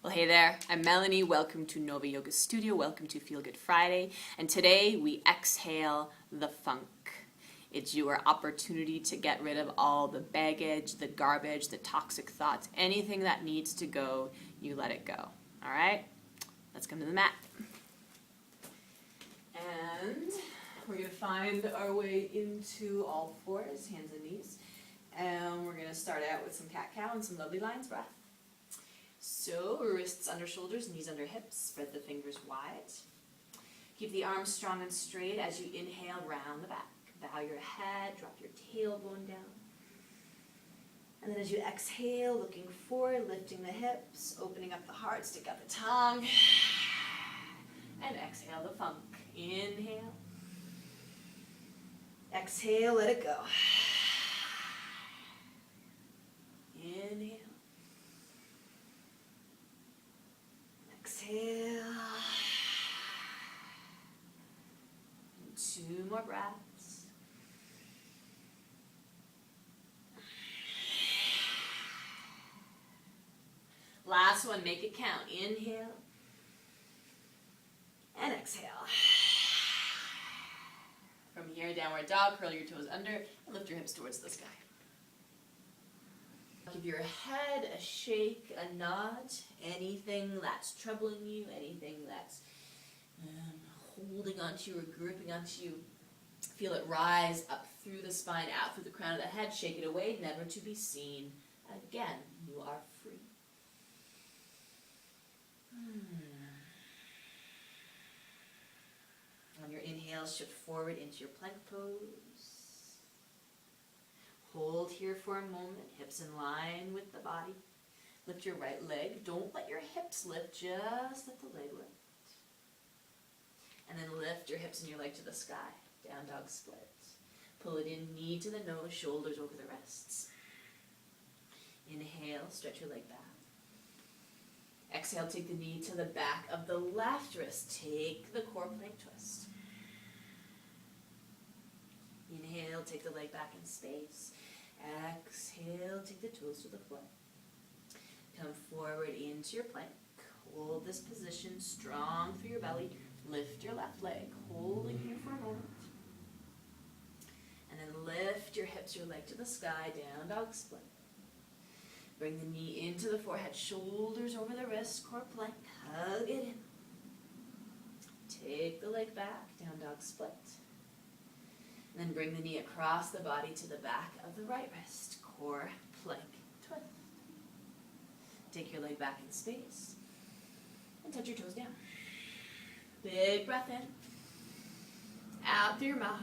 Well, hey there, I'm Melanie. Welcome to Nova Yoga Studio. Welcome to Feel Good Friday. And today we exhale the funk. It's your opportunity to get rid of all the baggage, the garbage, the toxic thoughts, anything that needs to go, you let it go. All right? Let's come to the mat. And we're going to find our way into all fours, hands and knees. And we're going to start out with some cat-cow and some lovely lion's breath. So, wrists under shoulders, knees under hips, spread the fingers wide. Keep the arms strong and straight as you inhale, round the back. Bow your head, drop your tailbone down. And then as you exhale, looking forward, lifting the hips, opening up the heart, stick out the tongue. And exhale the funk. Inhale. Exhale, let it go. Inhale. Exhale. And 2 more breaths. Last one, make it count. Inhale. And exhale. From here, downward dog, curl your toes under and lift your hips towards the sky. Give your head a shake, a nod, anything that's troubling you, anything that's holding onto you or gripping onto you. Feel it rise up through the spine, out through the crown of the head. Shake it away, never to be seen again. You are free. On your inhale, shift forward into your plank pose. Hold here for a moment, hips in line with the body. Lift your right leg. Don't let your hips lift, just let the leg lift. And then lift your hips and your leg to the sky. Down dog split. Pull it in, knee to the nose, shoulders over the wrists. Inhale, stretch your leg back. Exhale, take the knee to the back of the left wrist. Take the core plank twist. Inhale, take the leg back in space. Exhale, take the toes to the floor. Come forward into your plank. Hold this position strong through your belly. Lift your left leg, holding here for a moment. And then lift your hips, your leg to the sky, down dog split. Bring the knee into the forehead, shoulders over the wrist, core plank, hug it in. Take the leg back, down dog split. And then bring the knee across the body to the back of the right wrist, core plank twist. Take your leg back in space and touch your toes down. Big breath in, out through your mouth.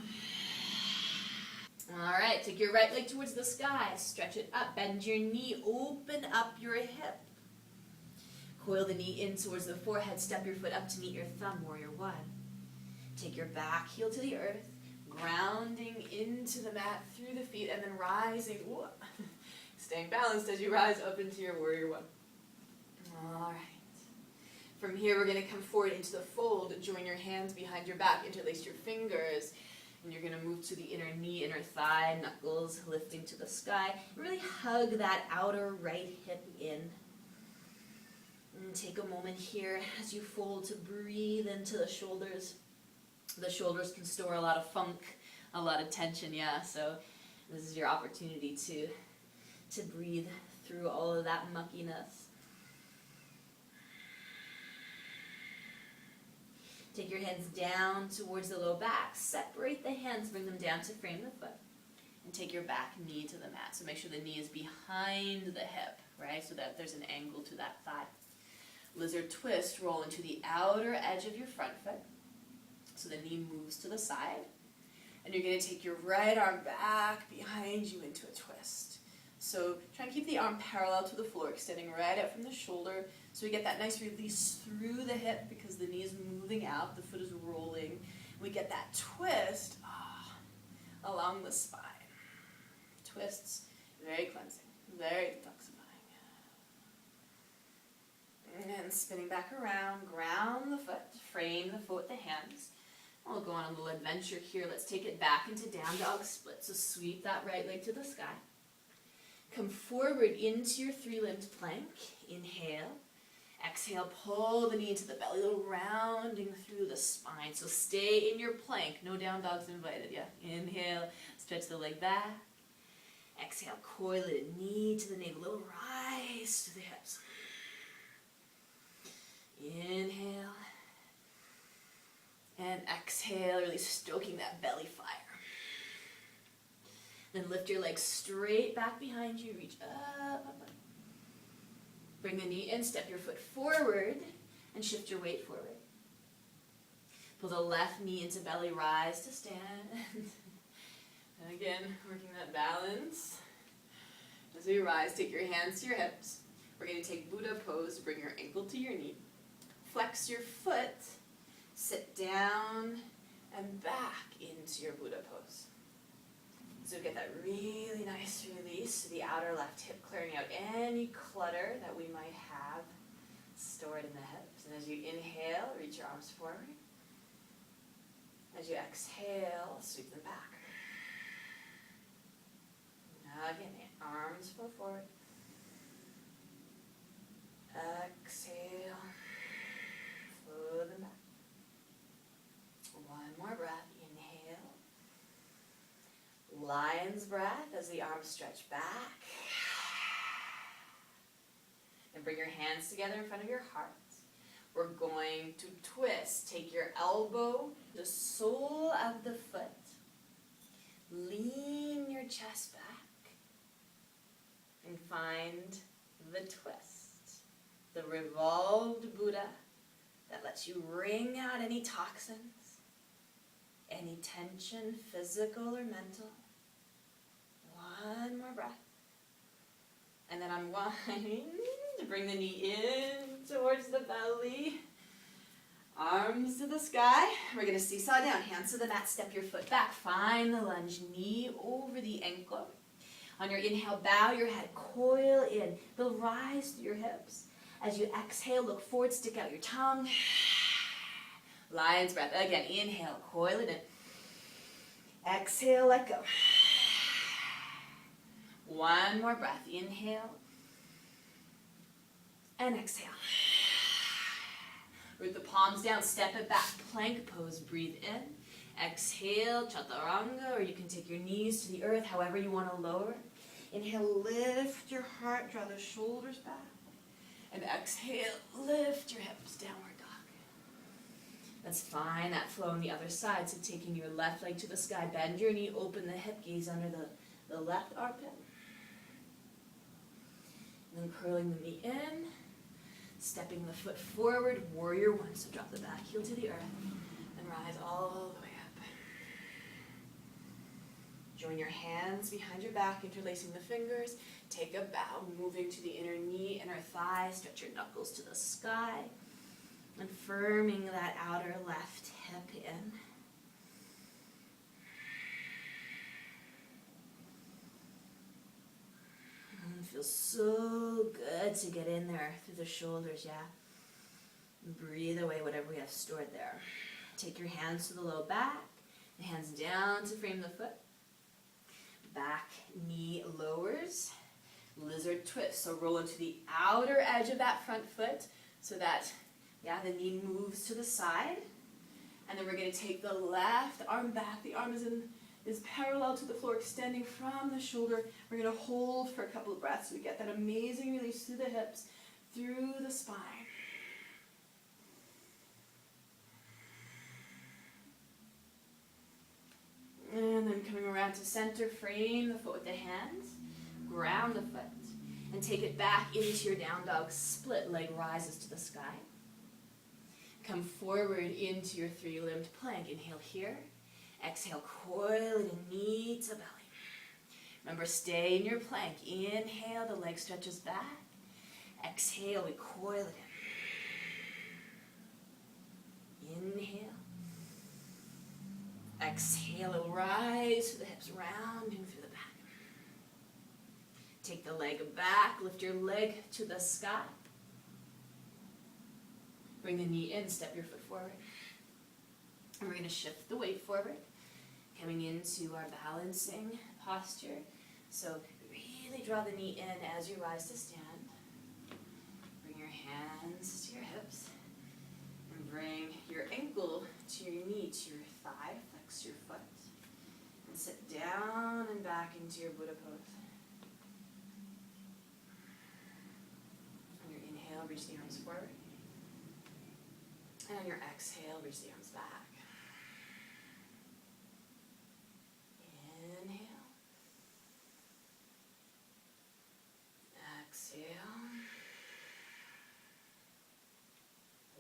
All right, take your right leg towards the sky, stretch it up, bend your knee, open up your hip. Coil the knee in towards the forehead, step your foot up to meet your thumb, warrior one. Take your back heel to the earth, grounding into the mat through the feet, and then rising, staying balanced as you rise up into your warrior one. All right. From here, we're going to come forward into the fold, join your hands behind your back, interlace your fingers, and you're going to move to the inner knee, inner thigh, knuckles lifting to the sky. Really hug that outer right hip in. And take a moment here as you fold to breathe into the shoulders. The shoulders can store a lot of funk, a lot of tension, yeah. So this is your opportunity to breathe through all of that muckiness. Take your hands down towards the low back. Separate the hands, bring them down to frame the foot. And take your back knee to the mat. So make sure the knee is behind the hip, right? So that there's an angle to that thigh. Lizard twist, roll into the outer edge of your front foot. So the knee moves to the side. And you're going to take your right arm back behind you into a twist. So try and keep the arm parallel to the floor, extending right out from the shoulder. So we get that nice release through the hip because the knee is moving out, the foot is rolling. We get that twist along the spine. Twists, very cleansing, very detoxifying. And spinning back around, ground the foot, frame the foot with the hands. We'll go on a little adventure here. Let's take it back into down dog split. So sweep that right leg to the sky. Come forward into your three-limbed plank. Inhale. Exhale, pull the knee into the belly, a little rounding through the spine. So stay in your plank. No down dogs invited, yeah. Inhale, stretch the leg back. Exhale, coil it, knee to the navel, a little rise to the hips. Inhale. And exhale, really stoking that belly fire. Then lift your legs straight back behind you, reach up, up, up. Bring the knee in, step your foot forward, and shift your weight forward. Pull the left knee into belly, rise to stand. And again, working that balance. As we rise, take your hands to your hips. We're going to take Buddha pose, bring your ankle to your knee. Flex your foot, sit down, and back into your Buddha pose. So get that really nice release to the outer left hip, clearing out any clutter that we might have stored in the hips. And as you inhale, reach your arms forward. As you exhale, sweep them back. Now again, the arms flow forward. Exhale, flow them back. One more breath. Lion's breath as the arms stretch back. And bring your hands together in front of your heart. We're going to twist. Take your elbow, the sole of the foot. Lean your chest back. And find the twist. The revolved Buddha that lets you wring out any toxins, any tension, physical or mental. One more breath. And then unwind to bring the knee in towards the belly. Arms to the sky. We're going to seesaw down. Hands to the mat. Step your foot back. Find the lunge. Knee over the ankle. On your inhale, bow your head. Coil in. They'll rise through your hips. As you exhale, look forward. Stick out your tongue. Lion's breath. Again, inhale. Coil it in. Exhale, let go. One more breath. Inhale. And exhale. Root the palms down. Step it back. Plank pose. Breathe in. Exhale. Chaturanga. Or you can take your knees to the earth, however you want to lower. Inhale. Lift your heart. Draw the shoulders back. And exhale. Lift your hips. Downward dog. That's fine. That flow on the other side. So taking your left leg to the sky. Bend your knee. Open the hip. Gaze under the left armpit. And then curling the knee in, stepping the foot forward, warrior one. So drop the back heel to the earth and rise all the way up. Join your hands behind your back, interlacing the fingers. Take a bow, moving to the inner knee, inner thigh. Stretch your knuckles to the sky. And firming that outer left hip in. Feels so good to get in there through the shoulders, yeah. And breathe away whatever we have stored there. Take your hands to the low back, the hands down to frame the foot. Back knee lowers, lizard twist. So roll into the outer edge of that front foot so that, yeah, the knee moves to the side. And then we're going to take the left arm back. The arm is parallel to the floor, extending from the shoulder. We're going to hold for a couple of breaths so we get that amazing release through the hips, through the spine. And then coming around to center, frame the foot with the hands, ground the foot, and take it back into your down dog. Split leg rises to the sky. Come forward into your three-limbed plank. Inhale here. Exhale, coil it in, knee to belly. Remember, stay in your plank. Inhale, the leg stretches back. Exhale, we coil it in. Inhale. Exhale, it'll rise to the hips, rounding through the back. Take the leg back, lift your leg to the sky. Bring the knee in, step your foot forward. And we're going to shift the weight forward, coming into our balancing posture. So really draw the knee in as you rise to stand. Bring your hands to your hips. And bring your ankle to your knee, to your thigh. Flex your foot. And sit down and back into your Buddha pose. On your inhale, reach the arms forward. And on your exhale, reach the arms back. Inhale. Exhale.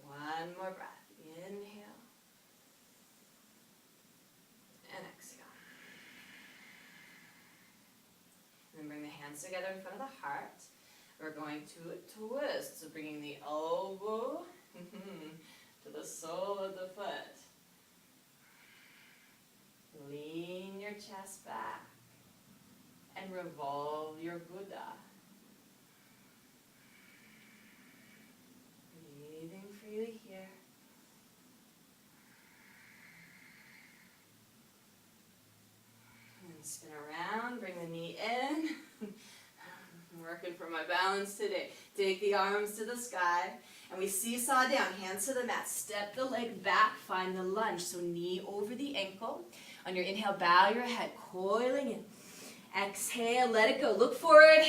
One more breath. Inhale. And exhale. And then bring the hands together in front of the heart. We're going to twist. So bringing the elbow to the sole of the foot. Lean your chest back. And revolve your Buddha. Breathing freely here. And spin around, bring the knee in. I'm working for my balance today. Take the arms to the sky. And we seesaw down, hands to the mat. Step the leg back, find the lunge. So knee over the ankle. On your inhale, bow your head, coiling in. Exhale, let it go. Look forward.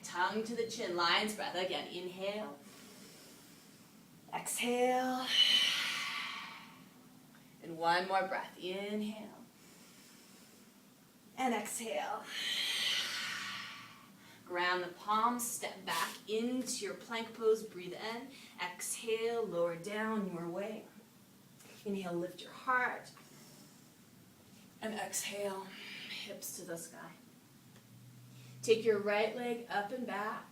Tongue to the chin, lion's breath. Again, inhale. Exhale. And one more breath. Inhale. And exhale. Ground the palms, step back into your plank pose. Breathe in. Exhale, lower down your way. Inhale, lift your heart. And exhale, hips to the sky. Take your right leg up and back.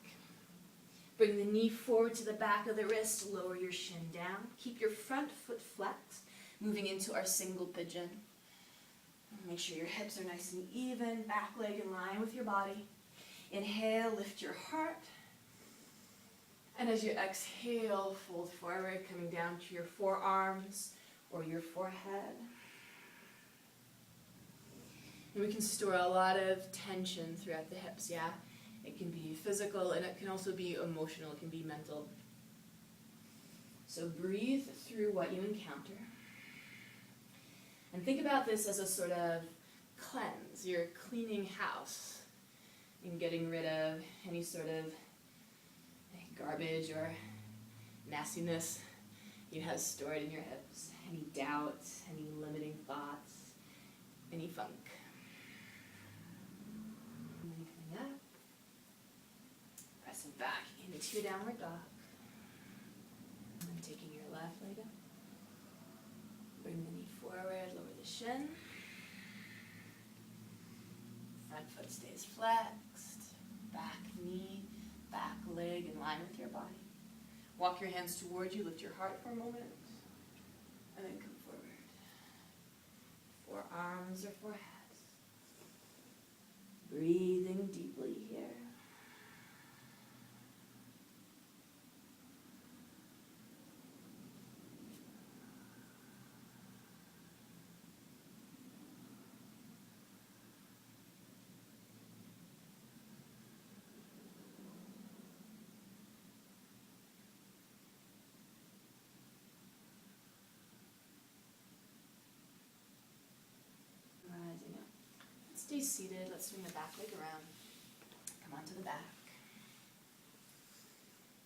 Bring the knee forward to the back of the wrist. Lower your shin down. Keep your front foot flexed. Moving into our single pigeon. Make sure your hips are nice and even. Back leg in line with your body. Inhale, lift your heart. And as you exhale, fold forward, coming down to your forearms or your forehead. And we can store a lot of tension throughout the hips, yeah? It can be physical and it can also be emotional, it can be mental. So breathe through what you encounter. And think about this as a sort of cleanse. You're cleaning house and getting rid of any sort of garbage or nastiness you have stored in your hips. Any doubts, any limiting thoughts, any funk. And then coming up, pressing back into your downward dog. And taking your left leg up. Bring the knee forward, lower the shin. Front foot stays flexed. Back knee, back leg in line with your body. Walk your hands toward you, lift your heart for a moment. And then come forward. Forearms or foreheads. Breathing deeply here. Rising up. Stay seated. Let's swing the back leg around. Come onto the back.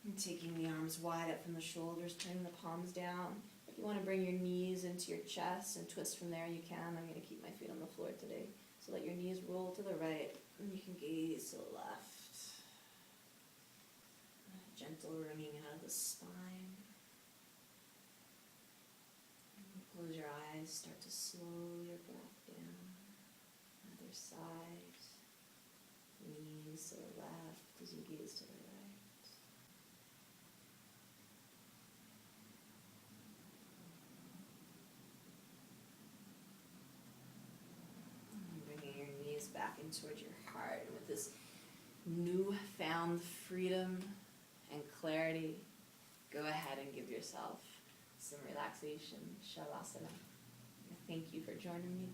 And taking the arms wide up from the shoulders, turning the palms down. If you want to bring your knees into your chest and twist from there, you can. I'm going to keep my feet on the floor today. So let your knees roll to the right, and you can gaze to the left. A gentle wringing out of the spine. Close your eyes, start to slow your breath down. Other side. Knees to the left as you gaze to the right. And bringing your knees back in towards your heart. And with this newfound freedom and clarity, go ahead and give yourself some relaxation, Savasana. Thank you for joining me.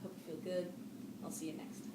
Hope you feel good. I'll see you next time.